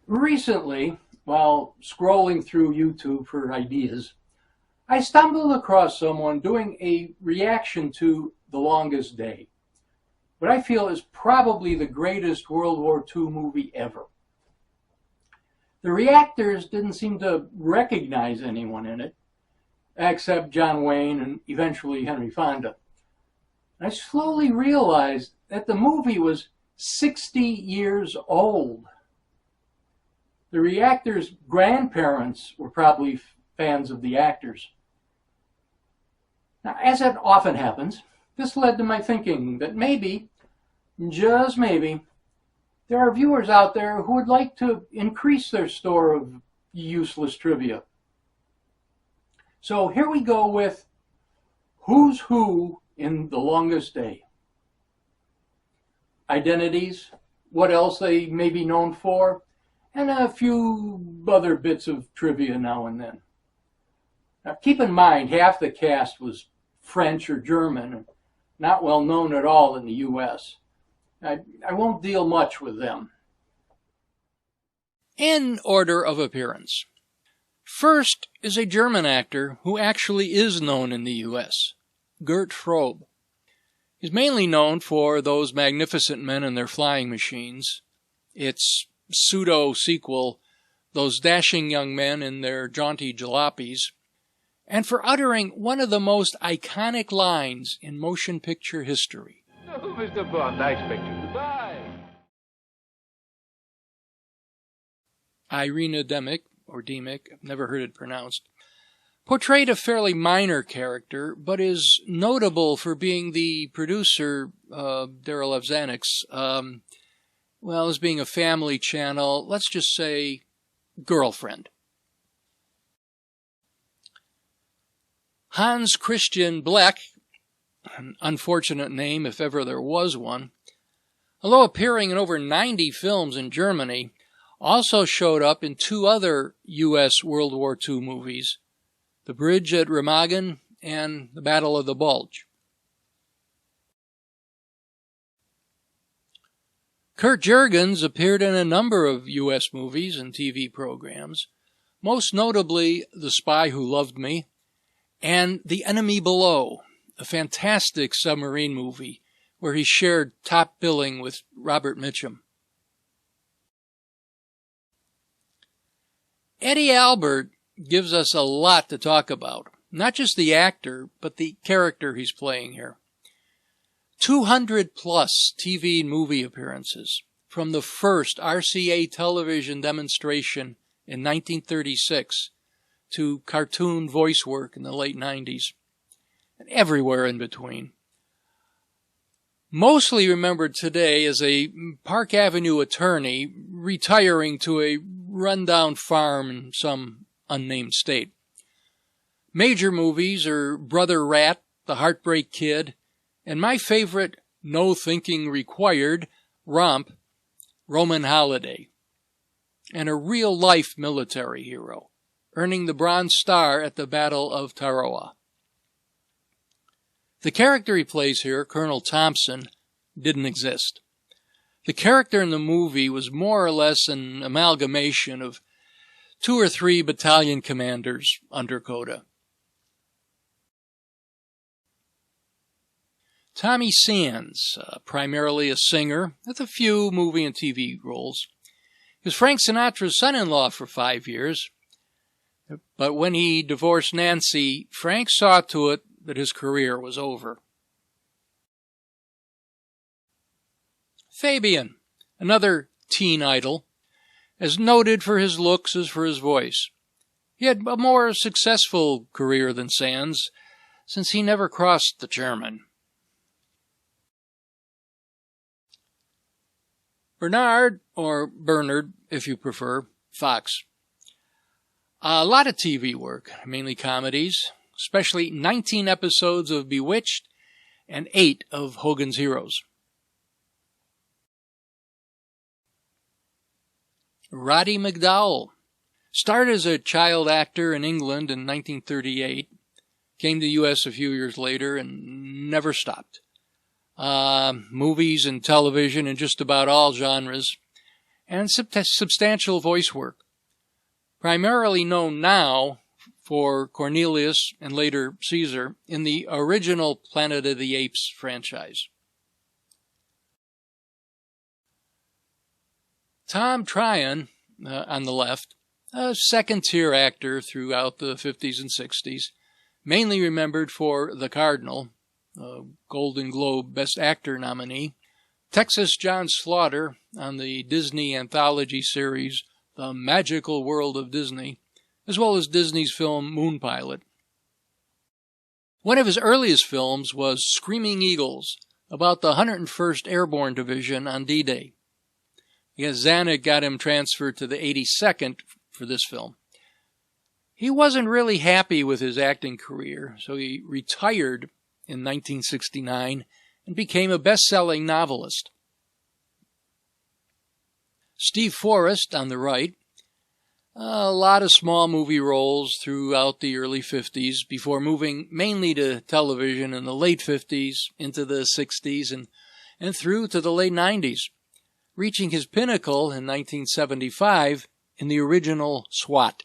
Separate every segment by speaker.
Speaker 1: Recently, while scrolling through YouTube for ideas, I stumbled across someone doing a reaction to The Longest Day, what I feel is probably the greatest World War II movie ever. The reactors didn't seem to recognize anyone in it, except John Wayne and eventually Henry Fonda. I slowly realized that the movie was 60 years old. The reactors' grandparents were probably fans of the actors. Now, as it often happens, this led to my thinking that maybe, just maybe, there are viewers out there who would like to increase their store of useless trivia. So here we go with Who's Who in The Longest Day. Identities, what else they may be known for, and a few other bits of trivia now and then. Now keep in mind, half the cast was French or German, not well known at all in the US. I won't deal much with them.
Speaker 2: In order of appearance. First is a German actor who actually is known in the US, Gert Frobe. He's mainly known for Those Magnificent Men and Their Flying Machines, its pseudo-sequel, Those Dashing Young Men in Their Jaunty Jalopies, and for uttering one of the most iconic lines in motion picture history.
Speaker 3: Oh, Mr. Bond, I expect you to die.
Speaker 2: Irina Demick, or Demick, I've never heard it pronounced, portrayed a fairly minor character, but is notable for being the producer, Darryl F. Zanuck's, as being a family channel, let's just say, girlfriend. Hans Christian Bleck, an unfortunate name if ever there was one, although appearing in over 90 films in Germany, also showed up in two other U.S. World War II movies, The Bridge at Remagen and The Battle of the Bulge. Kurt Jurgens appeared in a number of U.S. movies and TV programs, most notably The Spy Who Loved Me and The Enemy Below, a fantastic submarine movie where he shared top billing with Robert Mitchum. Eddie Albert gives us a lot to talk about, not just the actor, but the character he's playing here. 200 plus TV and movie appearances, from the first RCA television demonstration in 1936 to cartoon voice work in the late 90s, and everywhere in between. Mostly remembered today as a Park Avenue attorney retiring to a rundown farm in some unnamed state. Major movies are Brother Rat, The Heartbreak Kid, and my favorite, no thinking required, romp, Roman Holiday. And a real-life military hero, earning the Bronze Star at the Battle of Tarawa. The character he plays here, Colonel Thompson, didn't exist. The character in the movie was more or less an amalgamation of 2 or 3 battalion commanders under Coda. Tommy Sands, primarily a singer, with a few movie and TV roles. He was Frank Sinatra's son-in-law for 5 years. But when he divorced Nancy, Frank saw to it that his career was over. Fabian, another teen idol, as noted for his looks as for his voice. He had a more successful career than Sands, since he never crossed the German. Bernard, or Bernard, if you prefer, Fox. A lot of TV work, mainly comedies, especially 19 episodes of Bewitched and 8 of Hogan's Heroes. Roddy McDowell started as a child actor in England in 1938, came to the U.S. a few years later, and never stopped. Movies and television in just about all genres, and substantial voice work. Primarily known now for Cornelius and later Caesar in the original Planet of the Apes franchise. Tom Tryon, on the left, a second-tier actor throughout the 50s and 60s, mainly remembered for The Cardinal, a Golden Globe Best Actor nominee, Texas John Slaughter on the Disney anthology series The Magical World of Disney, as well as Disney's film Moon Pilot. One of his earliest films was Screaming Eagles, about the 101st Airborne Division on D-Day. Because Zanuck got him transferred to the 82nd for this film. He wasn't really happy with his acting career, so he retired in 1969 and became a best-selling novelist. Steve Forrest on the right, a lot of small movie roles throughout the early 50s before moving mainly to television in the late 50s into the 60s and through to the late 90s. Reaching his pinnacle in 1975 in the original SWAT.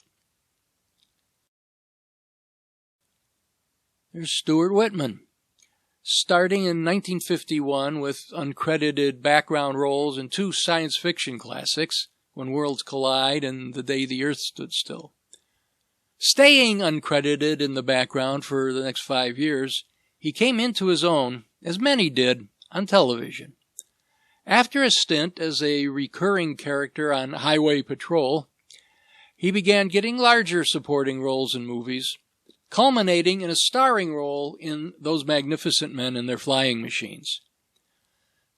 Speaker 2: There's Stuart Whitman, starting in 1951 with uncredited background roles in two science fiction classics, When Worlds Collide and The Day the Earth Stood Still. Staying uncredited in the background for the next 5 years, he came into his own, as many did, on television. After a stint as a recurring character on Highway Patrol, he began getting larger supporting roles in movies, culminating in a starring role in Those Magnificent Men and Their Flying Machines.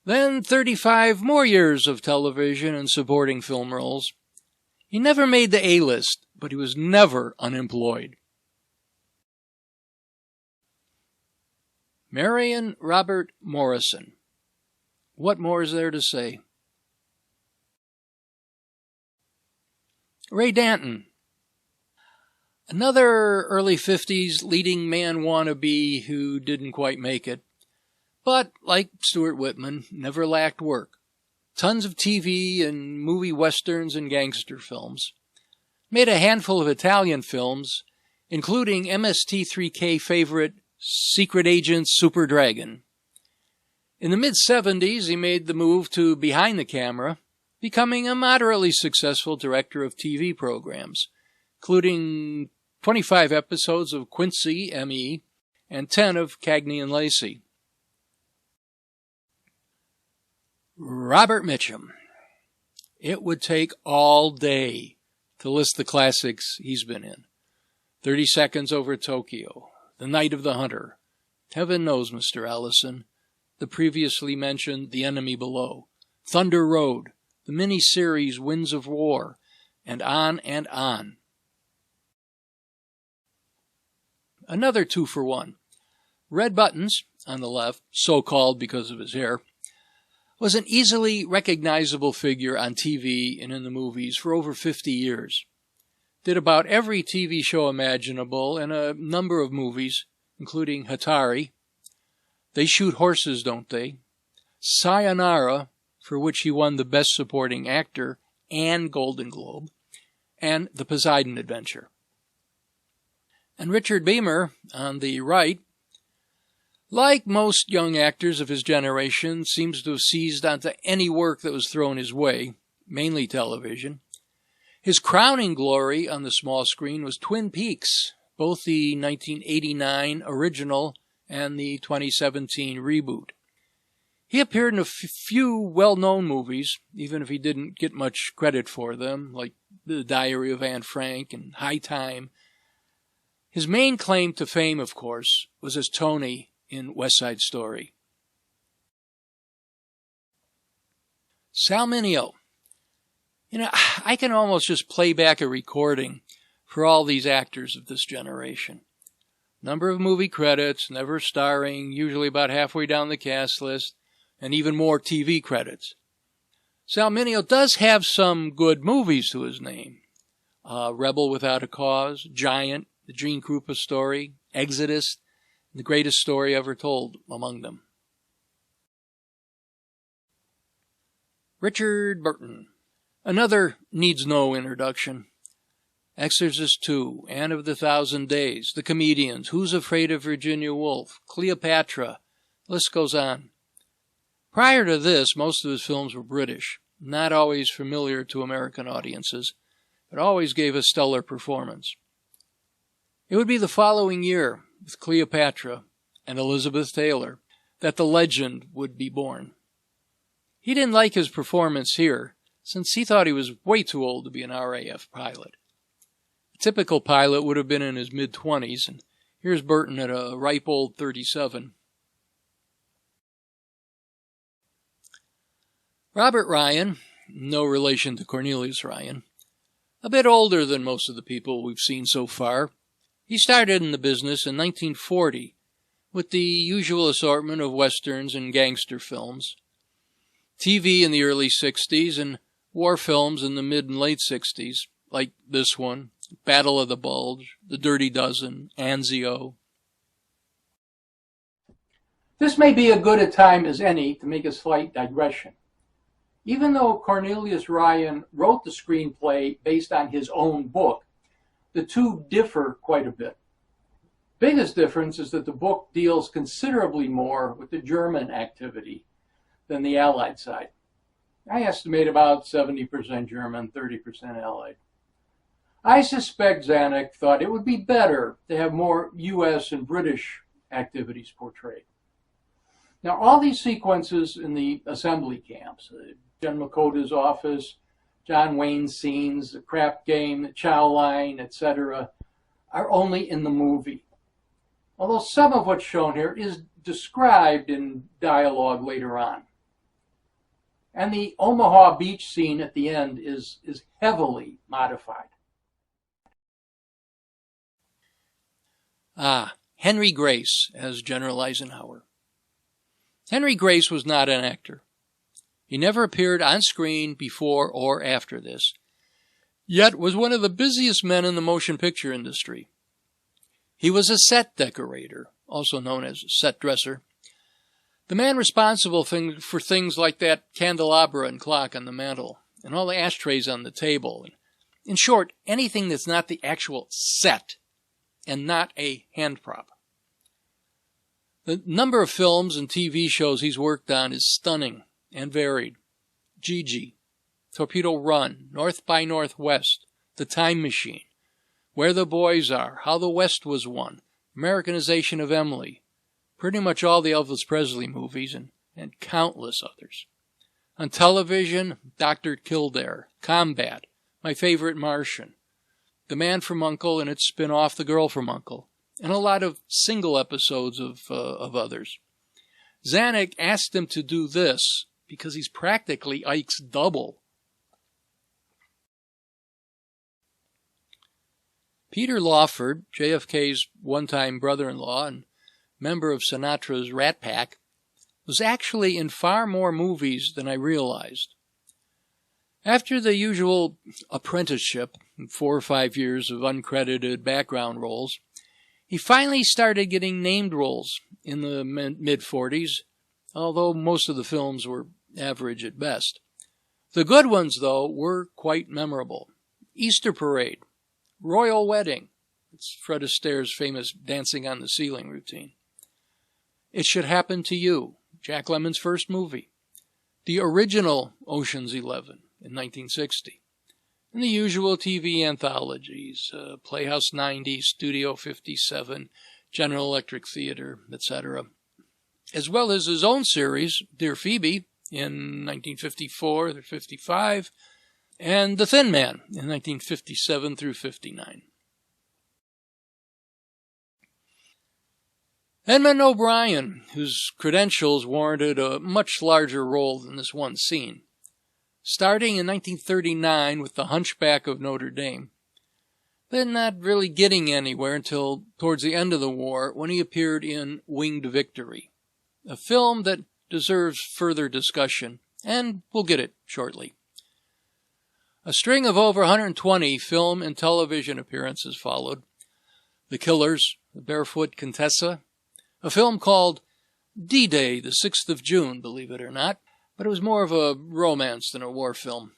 Speaker 2: Then 35 more years of television and supporting film roles. He never made the A-list, but he was never unemployed. Marion Robert Morrison. What more is there to say? Ray Danton. Another early 50s leading man wannabe who didn't quite make it, but, like Stuart Whitman, never lacked work. Tons of TV and movie westerns and gangster films. Made a handful of Italian films, including MST3K favorite Secret Agent Super Dragon. In the mid-70s, he made the move to behind the camera, becoming a moderately successful director of TV programs, including 25 episodes of Quincy, M.E., and 10 of Cagney and Lacey. Robert Mitchum. It would take all day to list the classics he's been in. 30 Seconds Over Tokyo, The Night of the Hunter, Heaven Knows, Mr. Allison, the previously mentioned The Enemy Below, Thunder Road, the mini-series Winds of War, and on and on. Another 2-for-1. Red Buttons, on the left, so-called because of his hair, was an easily recognizable figure on TV and in the movies for over 50 years. Did about every TV show imaginable and a number of movies, including Hatari, They Shoot Horses, Don't They?, Sayonara, for which he won the Best Supporting Actor and Golden Globe, and The Poseidon Adventure. And Richard Beymer, on the right, like most young actors of his generation, seems to have seized onto any work that was thrown his way, mainly television. His crowning glory on the small screen was Twin Peaks, both the 1989 original and the 2017 reboot. He appeared in a few well-known movies, even if he didn't get much credit for them, like The Diary of Anne Frank and High Time. His main claim to fame, of course, was as Tony in West Side Story. Sal Mineo. I can almost just play back a recording for all these actors of this generation. Number of movie credits, never starring, usually about halfway down the cast list, and even more TV credits. Sal Mineo does have some good movies to his name. Rebel Without a Cause, Giant, The Gene Krupa Story, Exodus, The Greatest Story Ever Told among them. Richard Burton. Another needs no introduction. Exorcist II, Anne of the Thousand Days, The Comedians, Who's Afraid of Virginia Woolf, Cleopatra, list goes on. Prior to this, most of his films were British, not always familiar to American audiences, but always gave a stellar performance. It would be the following year, with Cleopatra and Elizabeth Taylor, that the legend would be born. He didn't like his performance here, since he thought he was way too old to be an RAF pilot. A typical pilot would have been in his mid-20s, and here's Burton at a ripe old 37. Robert Ryan, no relation to Cornelius Ryan, a bit older than most of the people we've seen so far. He started in the business in 1940 with the usual assortment of westerns and gangster films, TV in the early 60s, and war films in the mid and late 60s, like this one, Battle of the Bulge, The Dirty Dozen, Anzio.
Speaker 1: This may be as good a time as any to make a slight digression. Even though Cornelius Ryan wrote the screenplay based on his own book, the two differ quite a bit. Biggest difference is that the book deals considerably more with the German activity than the Allied side. I estimate about 70% German, 30% Allied. I suspect Zanuck thought it would be better to have more US and British activities portrayed. Now, all these sequences in the assembly camps, Jen Makota's office, John Wayne's scenes, the crap game, the chow line, etc., are only in the movie. Although some of what's shown here is described in dialogue later on. And the Omaha Beach scene at the end is heavily modified.
Speaker 2: Henry Grace as General Eisenhower. Henry Grace was not an actor. He never appeared on screen before or after this, yet was one of the busiest men in the motion picture industry. He was a set decorator, also known as set dresser, the man responsible for things like that candelabra and clock on the mantel, and all the ashtrays on the table. In short, anything that's not the actual set and not a hand prop. The number of films and TV shows he's worked on is stunning and varied. Gigi, Torpedo Run, North by Northwest, The Time Machine, Where the Boys Are, How the West Was Won, Americanization of Emily, pretty much all the Elvis Presley movies, and countless others. On television, Dr. Kildare, Combat, My Favorite Martian, The Man from U.N.C.L.E. and its spin-off The Girl from U.N.C.L.E., and a lot of single episodes of others. Zanuck asked him to do this because he's practically Ike's double. Peter Lawford, JFK's one-time brother-in-law and member of Sinatra's Rat Pack, was actually in far more movies than I realized. After the usual apprenticeship, 4 or 5 years of uncredited background roles, he finally started getting named roles in the mid-40s, although most of the films were average at best. The good ones, though, were quite memorable. Easter Parade, Royal Wedding, it's Fred Astaire's famous dancing on the ceiling routine. It Should Happen to You, Jack Lemmon's first movie. The original Ocean's 11 in 1960. And the usual TV anthologies, Playhouse 90, Studio 57, General Electric Theater, etc. As well as his own series, Dear Phoebe, in 1954 through 55, and The Thin Man in 1957 through 59. Edmund O'Brien, whose credentials warranted a much larger role than this one scene. Starting in 1939 with The Hunchback of Notre Dame, but not really getting anywhere until towards the end of the war when he appeared in Winged Victory, a film that deserves further discussion, and we'll get it shortly. A string of over 120 film and television appearances followed. The Killers, The Barefoot Contessa, a film called D-Day, the 6th of June, believe it or not, but it was more of a romance than a war film.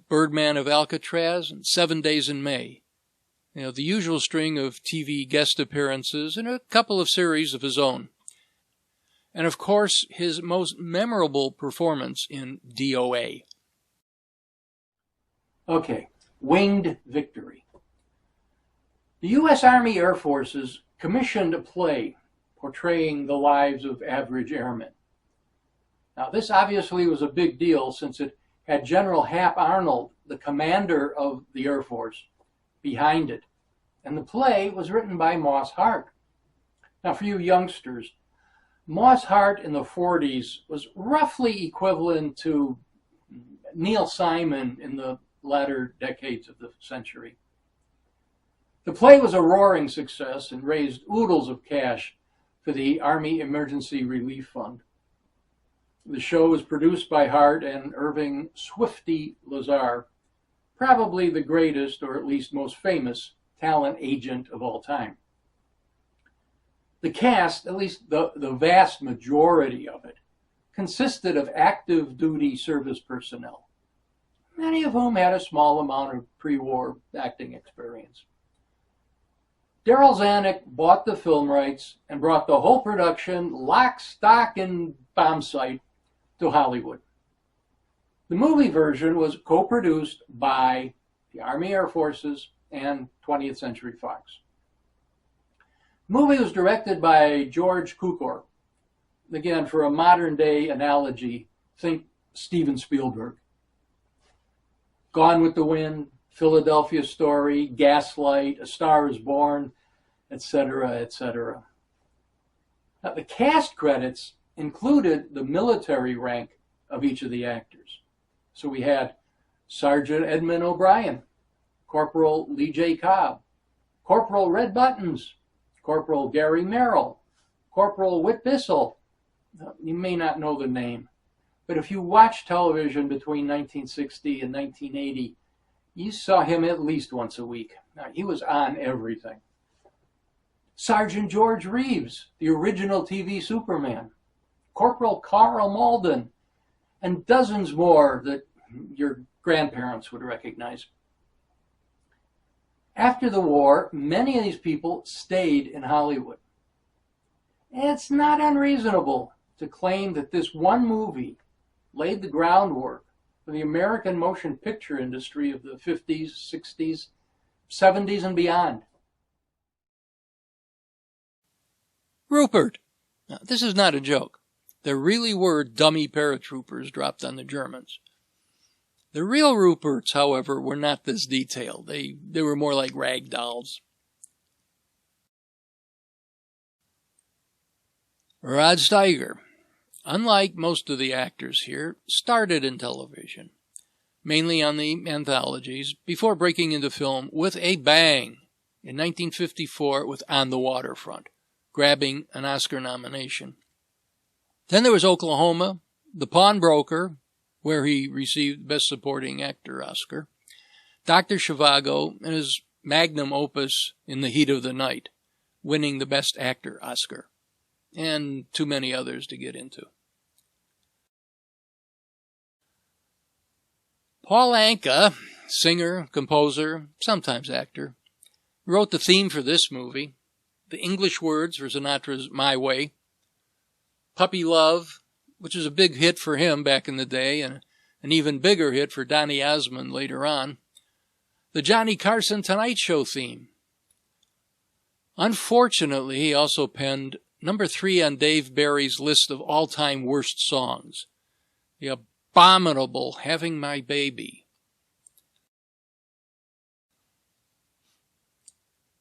Speaker 2: Birdman of Alcatraz, and 7 Days in May. The usual string of TV guest appearances and a couple of series of his own. And of course, his most memorable performance in DOA.
Speaker 1: Okay, Winged Victory. The U.S. Army Air Forces commissioned a play portraying the lives of average airmen. Now, this obviously was a big deal since it had General Hap Arnold, the commander of the Air Force, behind it. And the play was written by Moss Hart. Now, for you youngsters, Moss Hart in the 40s was roughly equivalent to Neil Simon in the latter decades of the century. The play was a roaring success and raised oodles of cash for the Army Emergency Relief Fund. The show was produced by Hart and Irving Swifty Lazar, probably the greatest or at least most famous talent agent of all time. The cast, at least the vast majority of it, consisted of active duty service personnel, many of whom had a small amount of pre-war acting experience. Darryl Zanuck bought the film rights and brought the whole production, lock, stock, and bomb sight, to Hollywood. The movie version was co-produced by the Army Air Forces and 20th Century Fox. The movie was directed by George Cukor. Again, for a modern-day analogy, think Steven Spielberg. Gone with the Wind, Philadelphia Story, Gaslight, A Star is Born, etc., etc. Now, the cast credits included the military rank of each of the actors. So we had Sergeant Edmund O'Brien, Corporal Lee J. Cobb, Corporal Red Buttons, Corporal Gary Merrill, Corporal Whit Bissell. You may not know the name, but if you watched television between 1960 and 1980, you saw him at least once a week. Now, he was on everything. Sergeant George Reeves, the original TV Superman, Corporal Carl Malden, and dozens more that your grandparents would recognize. After the war, many of these people stayed in Hollywood. It's not unreasonable to claim that this one movie laid the groundwork for the American motion picture industry of the 50s, 60s, 70s, and beyond.
Speaker 2: Rupert. Now, this is not a joke. There really were dummy paratroopers dropped on the Germans. The real Ruperts, however, were not this detailed. They were more like rag dolls. Rod Steiger, unlike most of the actors here, started in television, mainly on the anthologies, before breaking into film with a bang in 1954 with On the Waterfront, grabbing an Oscar nomination. Then there was Oklahoma, The Pawnbroker, where he received Best Supporting Actor Oscar, Dr. Zhivago, and his magnum opus In the Heat of the Night, winning the Best Actor Oscar, and too many others to get into. Paul Anka, singer, composer, sometimes actor, wrote the theme for this movie, the English words for Sinatra's My Way, Puppy Love, which was a big hit for him back in the day, and an even bigger hit for Donny Osmond later on, the Johnny Carson Tonight Show theme. Unfortunately, he also penned number 3 on Dave Barry's list of all-time worst songs, the abominable Having My Baby.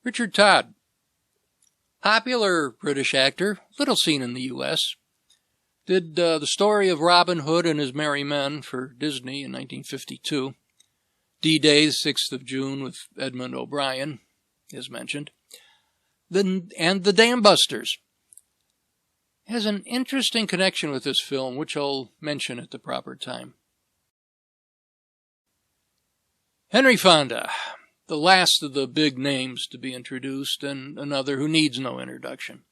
Speaker 2: Richard Todd, popular British actor, little seen in the U.S., did The Story of Robin Hood and His Merry Men for Disney in 1952. D-Day, the 6th of June with Edmund O'Brien, as mentioned. And The Dam Busters. Has an interesting connection with this film, which I'll mention at the proper time. Henry Fonda, the last of the big names to be introduced, and another who needs no introduction.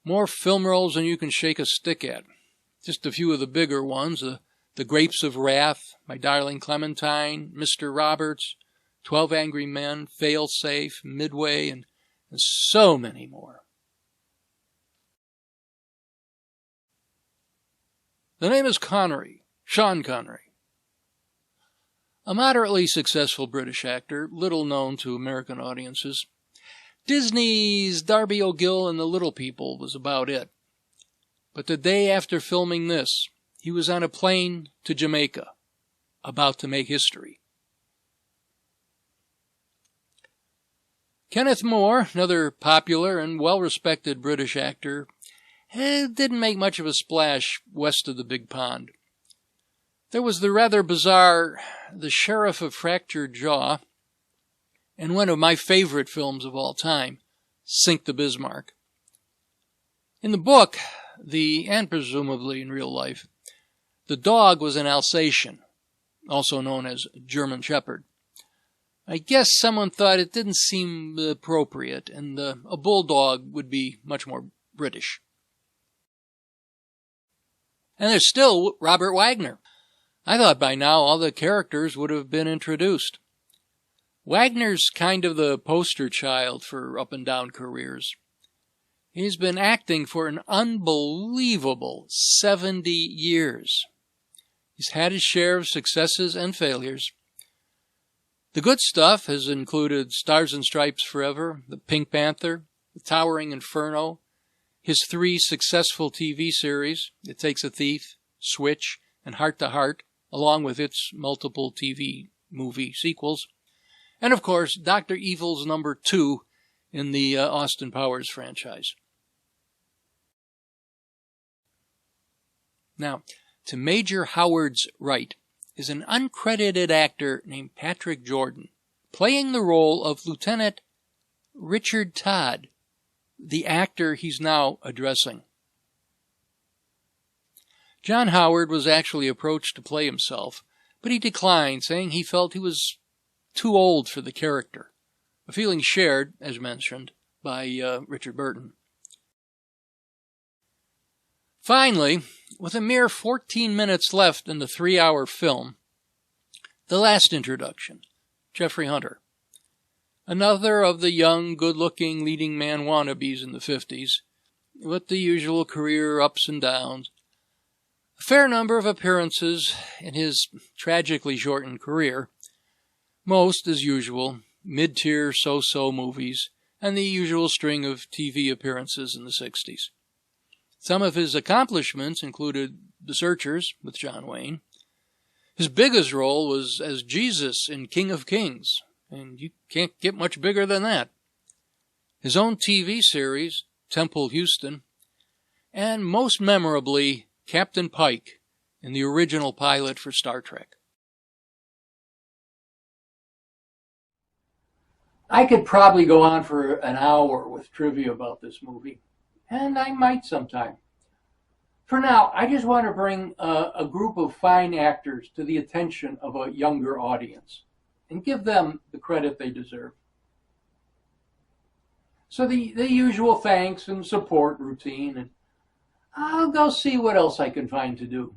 Speaker 2: More film roles than you can shake a stick at. Just a few of the bigger ones, The The Grapes of Wrath, My Darling Clementine, Mr. Roberts, 12 Angry Men, Failsafe, Midway, and so many more. The name is Connery, Sean Connery. A moderately successful British actor, little known to American audiences. Disney's Darby O'Gill and the Little People was about it. But the day after filming this, he was on a plane to Jamaica, about to make history. Kenneth More, another popular and well-respected British actor, didn't make much of a splash west of the Big Pond. There was the rather bizarre The Sheriff of Fractured Jaw, and one of my favorite films of all time, Sink the Bismarck. In the book, and presumably in real life, the dog was an Alsatian, also known as German Shepherd. I guess someone thought it didn't seem appropriate, and a bulldog would be much more British. And there's still Robert Wagner. I thought by now all the characters would have been introduced. Wagner's kind of the poster child for up and down careers. He's been acting for an unbelievable 70 years. He's had his share of successes and failures. The good stuff has included Stars and Stripes Forever, The Pink Panther, The Towering Inferno, his 3 successful TV series, It Takes a Thief, Switch, and Heart to Heart, along with its multiple TV movie sequels, and of course, Dr. Evil's number 2 in the Austin Powers franchise. Now, to Major Howard's right is an uncredited actor named Patrick Jordan, playing the role of Lieutenant Richard Todd, the actor he's now addressing. John Howard was actually approached to play himself, but he declined, saying he felt he was too old for the character, a feeling shared, as mentioned, by Richard Burton. Finally, with a mere 14 minutes left in the 3-hour film, the last introduction, Jeffrey Hunter. Another of the young, good-looking leading man wannabes in the 50s, with the usual career ups and downs. A fair number of appearances in his tragically shortened career, most, as usual, mid-tier so-so movies, and the usual string of TV appearances in the 60s. Some of his accomplishments included The Searchers with John Wayne. His biggest role was as Jesus in King of Kings, and you can't get much bigger than that. His own TV series, Temple Houston, and most memorably, Captain Pike in the original pilot for Star Trek.
Speaker 1: I could probably go on for an hour with trivia about this movie, and I might sometime. For now, I just want to bring a group of fine actors to the attention of a younger audience and give them the credit they deserve. So the usual thanks and support routine, and I'll go see what else I can find to do.